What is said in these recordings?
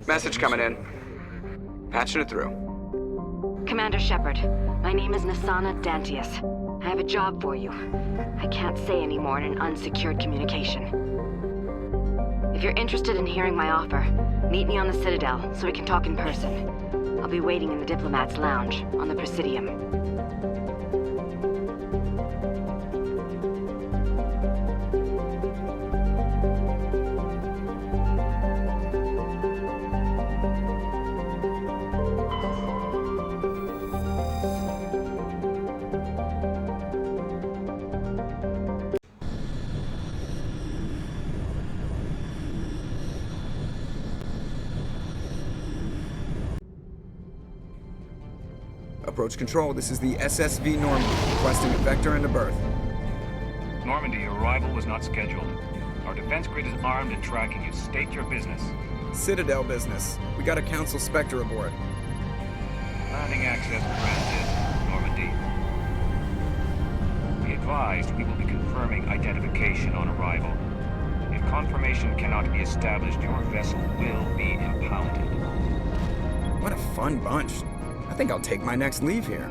Message coming in. Patching it through. Commander Shepard, my name is Nassana Dantius. I have a job for you. I can't say any more in an unsecured communication. If you're interested in hearing my offer, meet me on the Citadel so we can talk in person. I'll be waiting in the Diplomat's Lounge on the Presidium. Approach control, this is the SSV Normandy, requesting a vector and a berth. Normandy, your arrival was not scheduled. Our defense grid is armed and tracking you. State your business. Citadel business. We got a Council Spectre aboard. Landing access granted, Normandy. Be advised, we will be confirming identification on arrival. If confirmation cannot be established, your vessel will be impounded. What a fun bunch. I think I'll take my next leave here.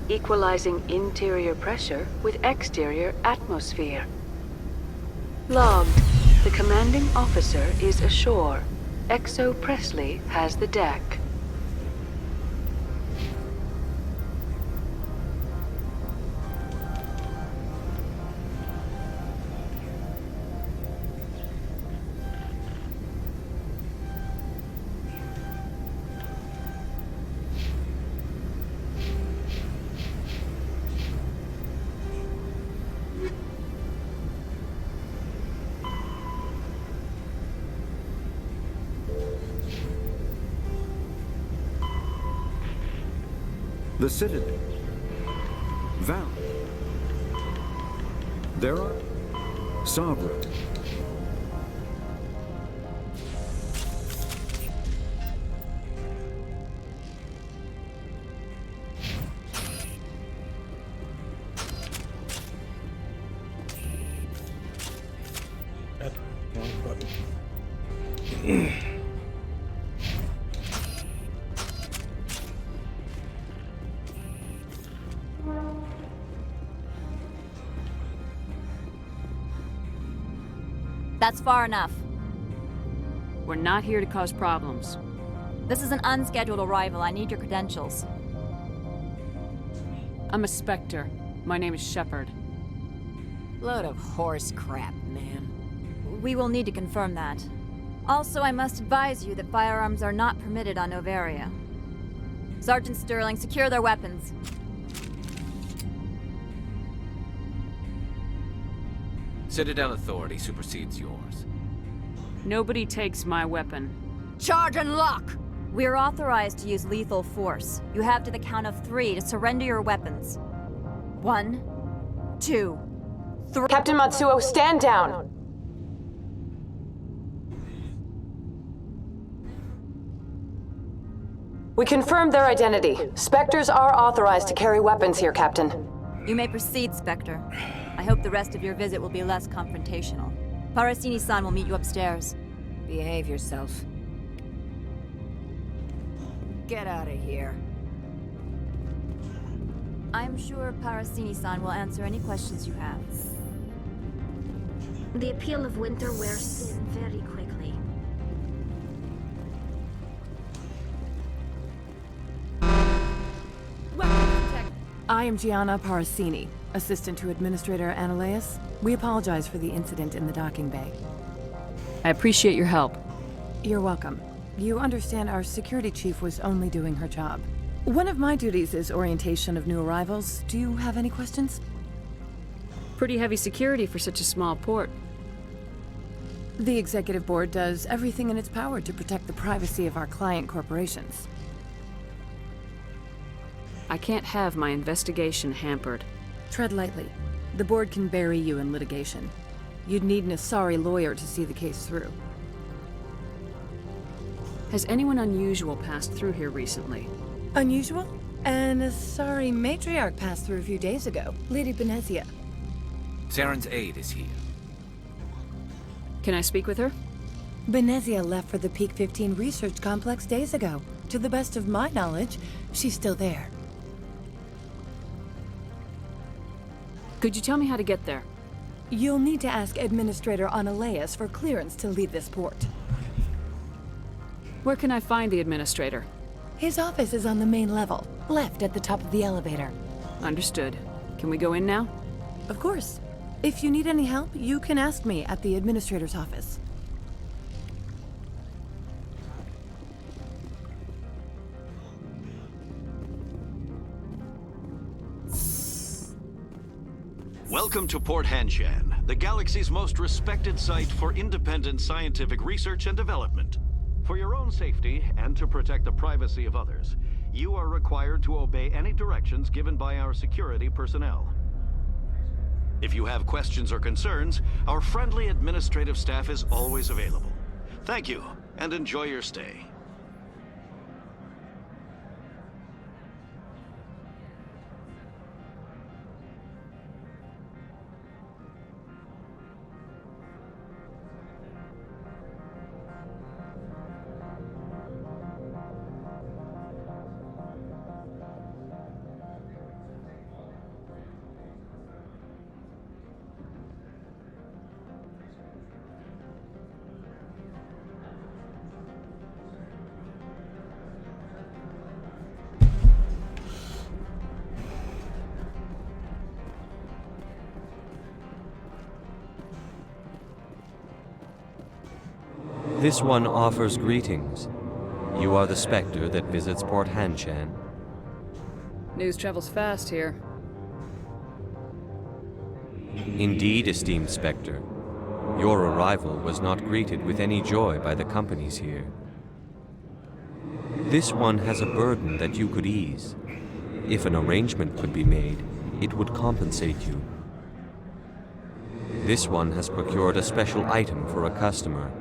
Equalizing interior pressure with exterior atmosphere. Logged. The commanding officer is ashore. Exo Presley has the deck. The Citadel. Val. There are Sovereign. Wrong button. That's far enough. We're not here to cause problems. This is an unscheduled arrival. I need your credentials. I'm a Spectre. My name is Shepard. Load of horse crap, man. We will need to confirm that. Also, I must advise you that firearms are not permitted on Noveria. Sergeant Sterling, secure their weapons. Citadel authority supersedes yours. Nobody takes my weapon. Charge and lock! We're authorized to use lethal force. You have to the count of 3 to surrender your weapons. 1, 2, 3. Captain Matsuo, stand down! We confirmed their identity. Spectres are authorized to carry weapons here, Captain. You may proceed, Spectre. I hope the rest of your visit will be less confrontational. Parasini-san will meet you upstairs. Behave yourself. Get out of here. I'm sure Parasini-san will answer any questions you have. The appeal of winter wears thin very quickly. I am Gianna Parasini, assistant to Administrator Analeas. We apologize for the incident in the docking bay. I appreciate your help. You're welcome. You understand our security chief was only doing her job. One of my duties is orientation of new arrivals. Do you have any questions? Pretty heavy security for such a small port. The Executive Board does everything in its power to protect the privacy of our client corporations. I can't have my investigation hampered. Tread lightly. The Board can bury you in litigation. You'd need an Asari lawyer to see the case through. Has anyone unusual passed through here recently? Unusual? An Asari matriarch passed through a few days ago. Lady Benezia. Saren's aide is here. Can I speak with her? Benezia left for the Peak 15 research complex days ago. To the best of my knowledge, she's still there. Could you tell me how to get there? You'll need to ask Administrator Analeas for clearance to leave this port. Where can I find the Administrator? His office is on the main level, left at the top of the elevator. Understood. Can we go in now? Of course. If you need any help, you can ask me at the Administrator's office. Welcome to Port Hanshan, the galaxy's most respected site for independent scientific research and development. For your own safety and to protect the privacy of others, you are required to obey any directions given by our security personnel. If you have questions or concerns, our friendly administrative staff is always available. Thank you, and enjoy your stay. This one offers greetings. You are the Spectre that visits Port Hanshan. News travels fast here. Indeed, esteemed Spectre. Your arrival was not greeted with any joy by the companies here. This one has a burden that you could ease. If an arrangement could be made, it would compensate you. This one has procured a special item for a customer.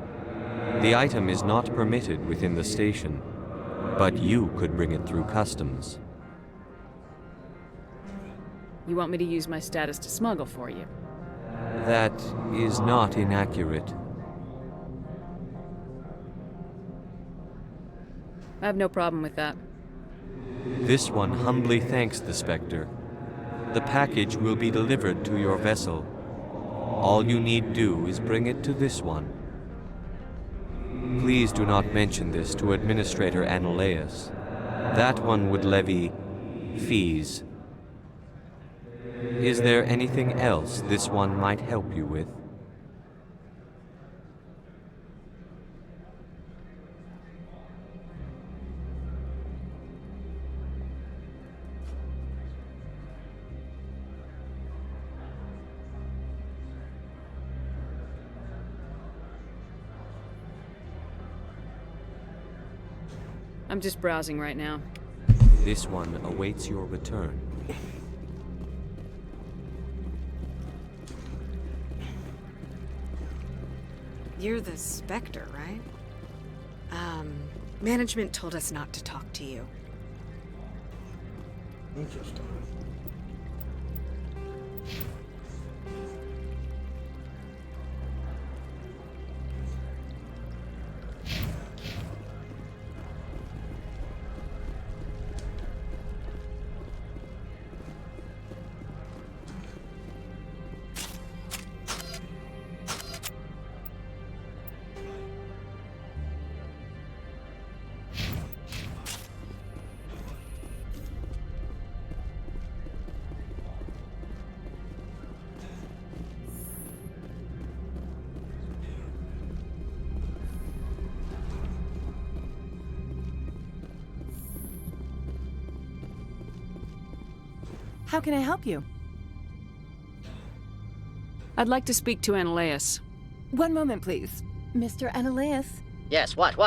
The item is not permitted within the station, but you could bring it through customs. You want me to use my status to smuggle for you? That is not inaccurate. I have no problem with that. This one humbly thanks the Spectre. The package will be delivered to your vessel. All you need do is bring it to this one. Please do not mention this to Administrator Analeas. That one would levy fees. Is there anything else this one might help you with? I'm just browsing right now. This one awaits your return. You're the Spectre, right? Management told us not to talk to you. Interesting. How can I help you? I'd like to speak to Ananias. One moment, please. Mr. Ananias? Yes, what?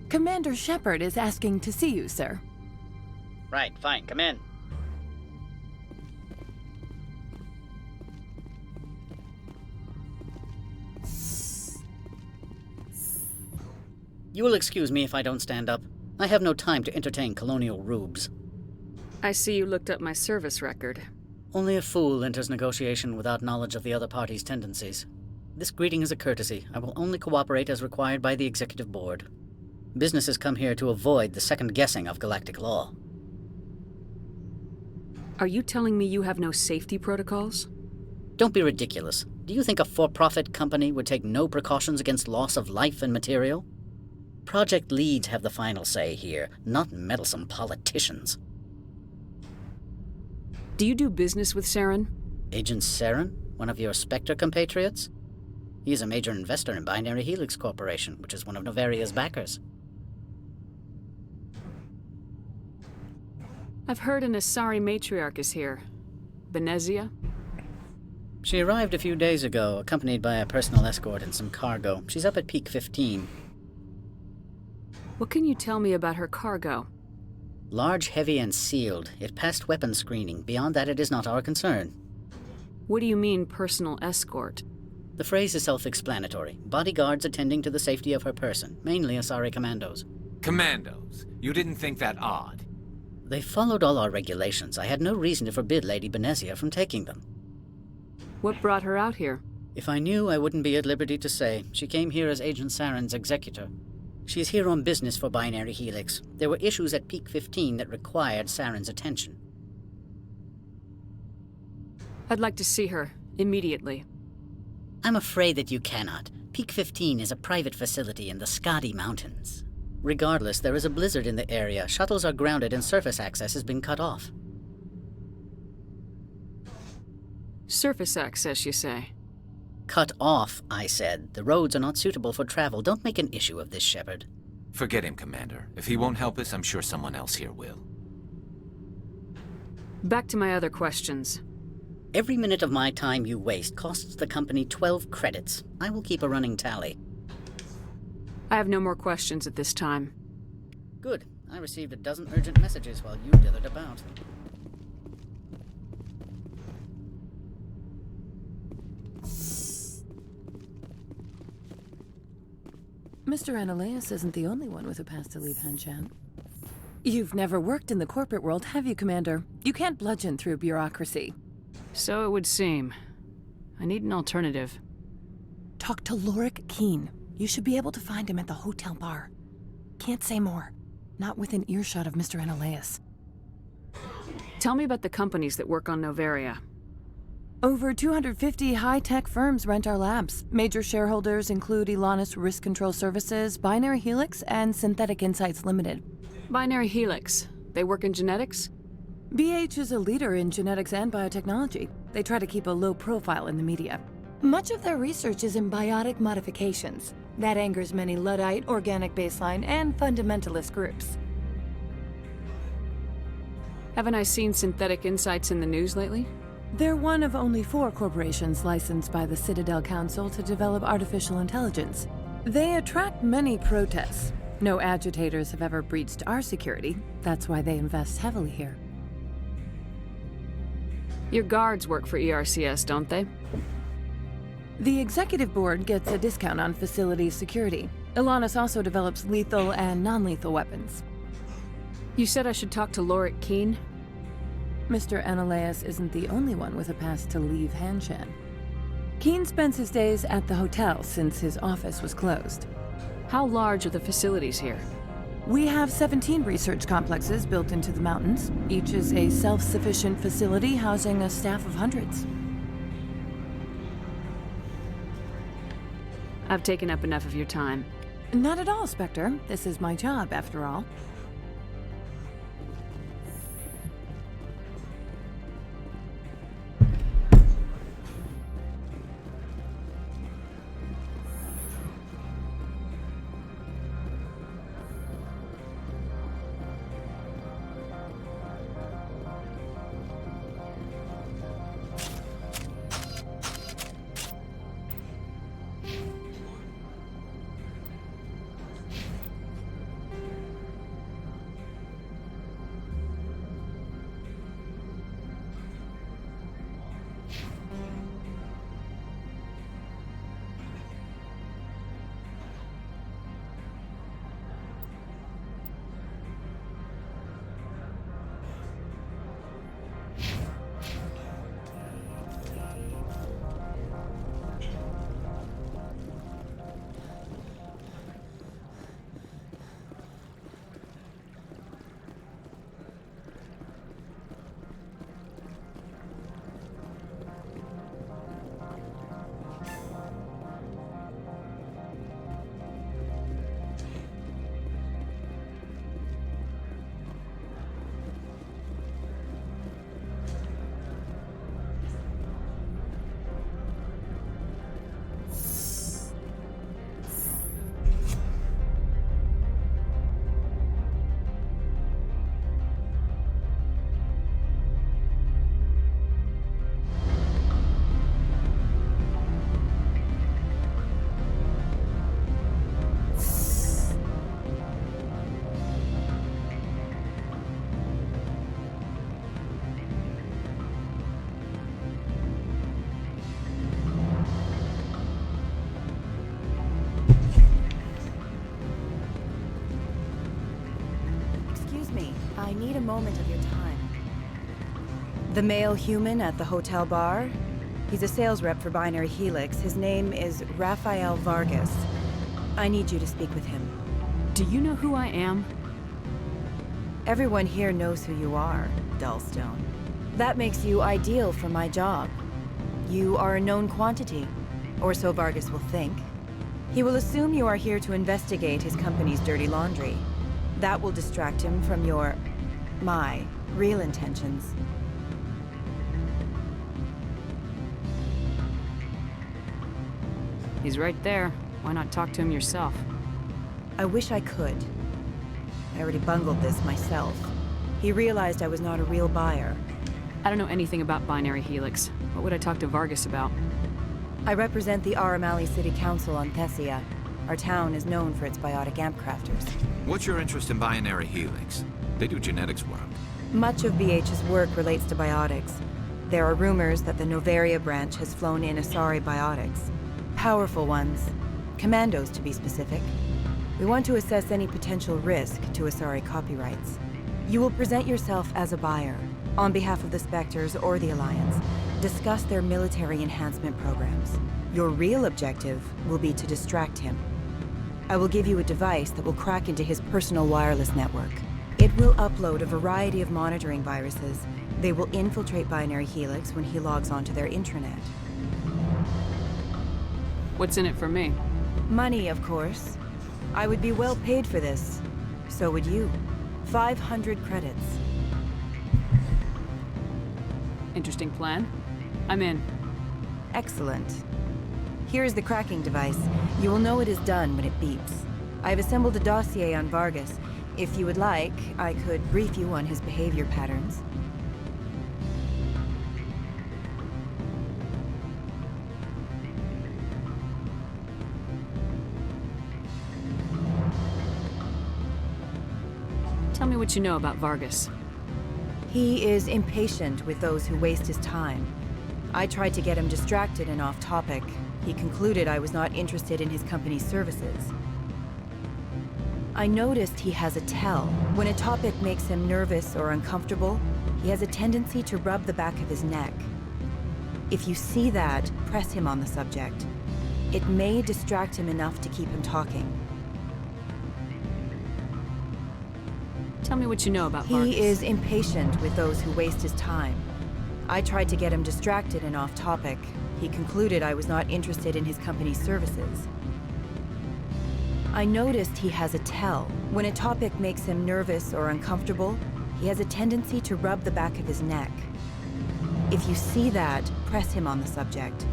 Commander Shepard is asking to see you, sir. Right, fine, come in. You will excuse me if I don't stand up. I have no time to entertain colonial rubes. I see you looked up my service record. Only a fool enters negotiation without knowledge of the other party's tendencies. This greeting is a courtesy. I will only cooperate as required by the Executive Board. Businesses come here to avoid the second guessing of galactic law. Are you telling me you have no safety protocols? Don't be ridiculous. Do you think a for-profit company would take no precautions against loss of life and material? Project leads have the final say here, not meddlesome politicians. Do you do business with Saren? Agent Saren? One of your Spectre compatriots? He is a major investor in Binary Helix Corporation, which is one of Novaria's backers. I've heard an Asari matriarch is here. Benezia? She arrived a few days ago, accompanied by a personal escort and some cargo. She's up at Peak 15. What can you tell me about her cargo? Large, heavy, and sealed. It passed weapons screening. Beyond that, it is not our concern. What do you mean, personal escort? The phrase is self-explanatory. Bodyguards attending to the safety of her person, mainly Asari commandos. Commandos? You didn't think that odd? They followed all our regulations. I had no reason to forbid Lady Benezia from taking them. What brought her out here? If I knew, I wouldn't be at liberty to say. She came here as Agent Saren's executor. She is here on business for Binary Helix. There were issues at Peak 15 that required Saren's attention. I'd like to see her, immediately. I'm afraid that you cannot. Peak 15 is a private facility in the Skadi Mountains. Regardless, there is a blizzard in the area. Shuttles are grounded and surface access has been cut off. Surface access, you say? Cut off, I said. The roads are not suitable for travel. Don't make an issue of this, Shepard. Forget him, Commander. If he won't help us, I'm sure someone else here will. Back to my other questions. Every minute of my time you waste costs the company 12 credits. I will keep a running tally. I have no more questions at this time. Good. I received a dozen urgent messages while you dithered about. Mr. Ananias isn't the only one with a pass to leave Hanshan. You've never worked in the corporate world, have you, Commander? You can't bludgeon through bureaucracy. So it would seem. I need an alternative. Talk to Lorik Keen. You should be able to find him at the hotel bar. Can't say more. Not within earshot of Mr. Ananias. Tell me about the companies that work on Noveria. Over 250 high-tech firms rent our labs. Major shareholders include Elanus Risk Control Services, Binary Helix, and Synthetic Insights Limited. Binary Helix. They work in genetics? BH is a leader in genetics and biotechnology. They try to keep a low profile in the media. Much of their research is in biotic modifications. That angers many Luddite, organic baseline, and fundamentalist groups. Haven't I seen Synthetic Insights in the news lately? They're one of only 4 corporations licensed by the Citadel Council to develop artificial intelligence. They attract many protests. No agitators have ever breached our security. That's why they invest heavily here. Your guards work for ERCS, don't they? The executive board gets a discount on facility security. Elanus also develops lethal and non-lethal weapons. You said I should talk to Lorik Keen? Mr. Ananias isn't the only one with a pass to leave Hanshan. Keen spends his days at the hotel since his office was closed. How large are the facilities here? We have 17 research complexes built into the mountains. Each is a self-sufficient facility housing a staff of hundreds. I've taken up enough of your time. Not at all, Spectre. This is my job, after all. moment of your time. The male human at the hotel bar? He's a sales rep for Binary Helix. His name is Rafael Vargas. I need you to speak with him. Do you know who I am? Everyone here knows who you are, Dullstone. That makes you ideal for my job. You are a known quantity, or so Vargas will think. He will assume you are here to investigate his company's dirty laundry. That will distract him from my real intentions. He's right there. Why not talk to him yourself? I wish I could. I already bungled this myself. He realized I was not a real buyer. I don't know anything about Binary Helix. What would I talk to Vargas about? I represent the Aramali City Council on Thessia. Our town is known for its biotic amp crafters. What's your interest in Binary Helix? They do genetics work. Much of BH's work relates to biotics. There are rumors that the Noveria branch has flown in Asari biotics. Powerful ones. Commandos, to be specific. We want to assess any potential risk to Asari copyrights. You will present yourself as a buyer, on behalf of the Spectres or the Alliance. Discuss their military enhancement programs. Your real objective will be to distract him. I will give you a device that will crack into his personal wireless network. It will upload a variety of monitoring viruses. They will infiltrate Binary Helix when he logs onto their intranet. What's in it for me? Money, of course. I would be well paid for this. So would you. 500 credits. Interesting plan. I'm in. Excellent. Here is the cracking device. You will know it is done when it beeps. I've assembled a dossier on Vargas. If you would like, I could brief you on his behavior patterns. Tell me what you know about Vargas. He is impatient with those who waste his time. I tried to get him distracted and off topic. He concluded I was not interested in his company's services. I noticed he has a tell. When a topic makes him nervous or uncomfortable, he has a tendency to rub the back of his neck. If you see that, press him on the subject. It may distract him enough to keep him talking. Tell me what you know about Vargas. He is impatient with those who waste his time. I tried to get him distracted and off topic. He concluded I was not interested in his company's services. I noticed he has a tell. When a topic makes him nervous or uncomfortable, he has a tendency to rub the back of his neck. If you see that, press him on the subject.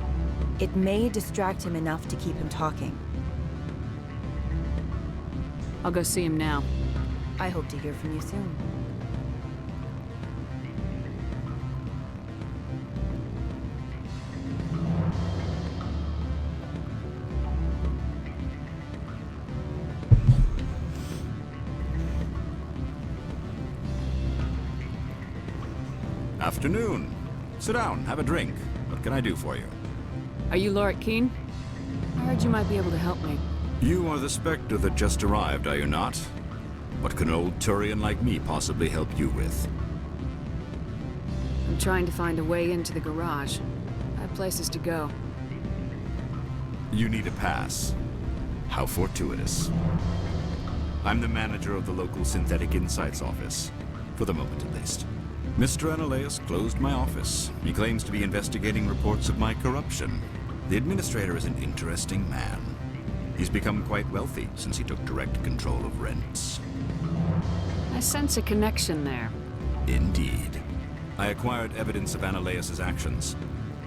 It may distract him enough to keep him talking. I'll go see him now. I hope to hear from you soon. Afternoon. Sit down, have a drink. What can I do for you? Are you Lorik Keen? I heard you might be able to help me. You are the Spectre that just arrived, are you not? What can an old Turian like me possibly help you with? I'm trying to find a way into the garage. I have places to go. You need a pass. How fortuitous. I'm the manager of the local Synthetic Insights office. For the moment, at least. Mr. Analaeus closed my office. He claims to be investigating reports of my corruption. The administrator is an interesting man. He's become quite wealthy since he took direct control of rents. I sense a connection there. Indeed. I acquired evidence of Analaeus' actions.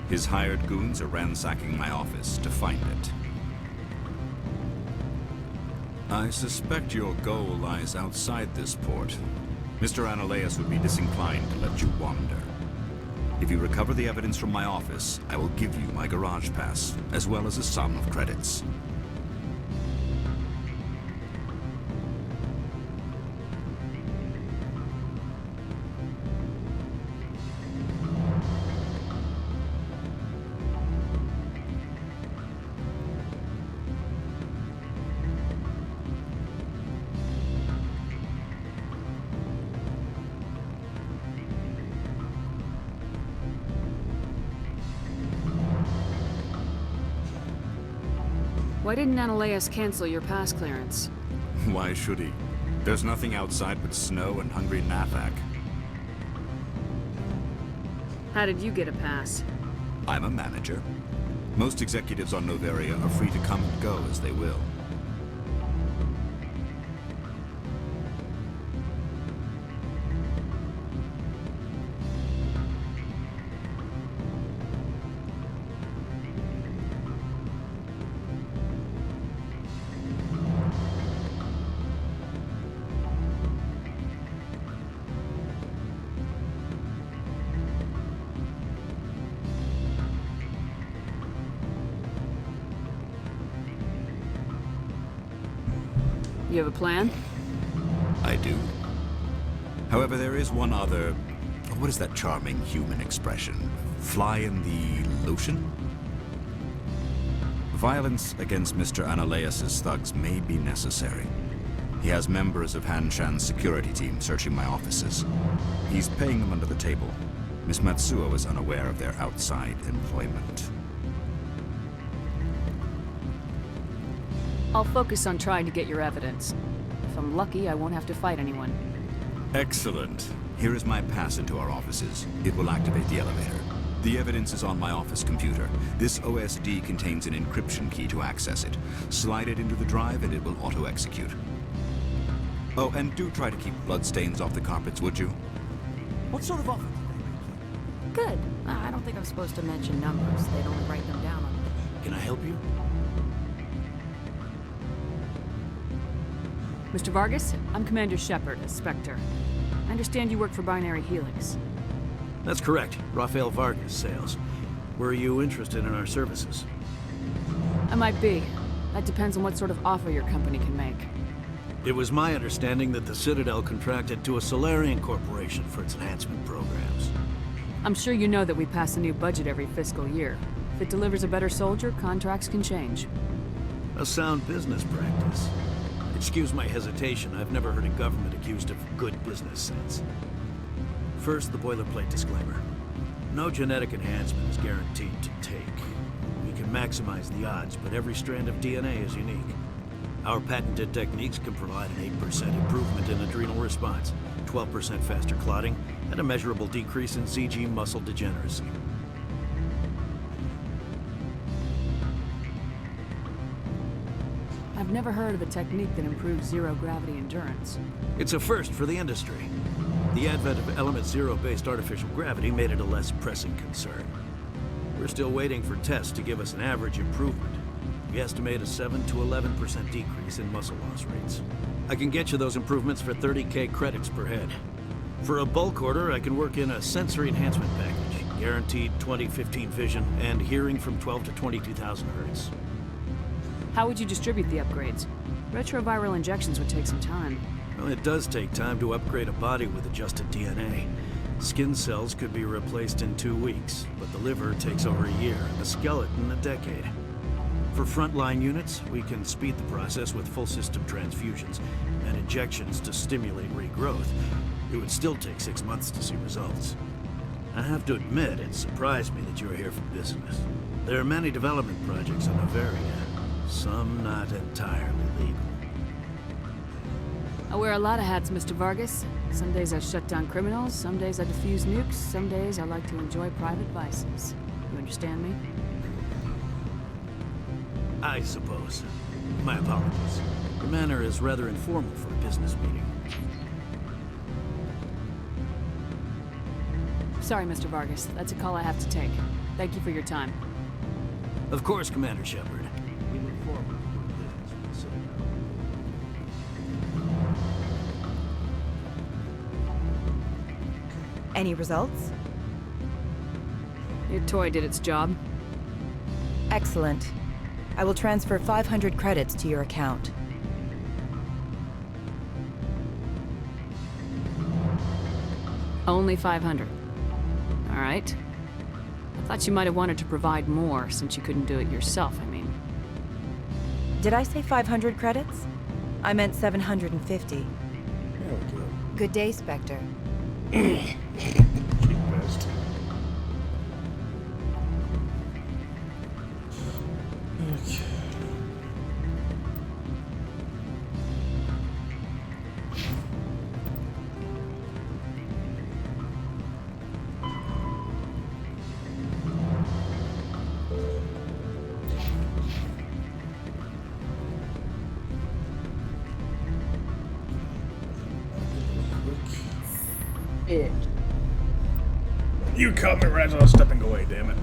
His hired goons are ransacking my office to find it. I suspect your goal lies outside this port. Mr. Analaeus would be disinclined to let you wander. If you recover the evidence from my office, I will give you my garage pass, as well as a sum of credits. Why didn't Ananias cancel your pass clearance? Why should he? There's nothing outside but snow and hungry Nathak. How did you get a pass? I'm a manager. Most executives on Noveria are free to come and go as they will. You have a plan? I do. However, there is one other... What is that charming human expression? Fly in the lotion? Violence against Mr. Ananias' thugs may be necessary. He has members of Han Shan's security team searching my offices. He's paying them under the table. Miss Matsuo is unaware of their outside employment. I'll focus on trying to get your evidence. If I'm lucky, I won't have to fight anyone. Excellent. Here is my pass into our offices. It will activate the elevator. The evidence is on my office computer. This OSD contains an encryption key to access it. Slide it into the drive and it will auto-execute. Oh, and do try to keep bloodstains off the carpets, would you? What sort of offer do they make? Good. I don't think I'm supposed to mention numbers. They'd only write them down on... Can I help you? Mr. Vargas, I'm Commander Shepard, a Spectre. I understand you work for Binary Helix. That's correct. Rafael Vargas, sales. Were you interested in our services? I might be. That depends on what sort of offer your company can make. It was my understanding that the Citadel contracted to a Solarian corporation for its enhancement programs. I'm sure you know that we pass a new budget every fiscal year. If it delivers a better soldier, contracts can change. A sound business practice. Excuse my hesitation, I've never heard a government accused of good business sense. First, the boilerplate disclaimer. No genetic enhancement is guaranteed to take. We can maximize the odds, but every strand of DNA is unique. Our patented techniques can provide an 8% improvement in adrenal response, 12% faster clotting, and a measurable decrease in CG muscle degeneracy. I've never heard of a technique that improves zero-gravity endurance. It's a first for the industry. The advent of Element Zero-based artificial gravity made it a less pressing concern. We're still waiting for tests to give us an average improvement. We estimate a 7 to 11% decrease in muscle loss rates. I can get you those improvements for 30K credits per head. For a bulk order, I can work in a sensory enhancement package, guaranteed 20/15 vision, and hearing from 12 to 22,000 hertz. How would you distribute the upgrades? Retroviral injections would take some time. Well, it does take time to upgrade a body with adjusted DNA. Skin cells could be replaced in 2 weeks, but the liver takes over a year, and the skeleton a decade. For frontline units, we can speed the process with full system transfusions and injections to stimulate regrowth. It would still take 6 months to see results. I have to admit, it surprised me that you're here for business. There are many development projects on Noveria, some not entirely legal. I wear a lot of hats, Mr. Vargas. Some days I shut down criminals, some days I defuse nukes, some days I like to enjoy private vices. You understand me? I suppose. My apologies. Your manner is rather informal for a business meeting. Sorry, Mr. Vargas. That's a call I have to take. Thank you for your time. Of course, Commander Shepard. We look forward to doing business with the Citadel. Any results? Your toy did its job. Excellent. I will transfer 500 credits to your account. Only 500. All right. I thought you might have wanted to provide more since you couldn't do it yourself, I mean. Did I say 500 credits? I meant 750. There we go. Good day, Spectre. Cheap best. Okay. bitch. You caught me right as I was stepping away, damn it.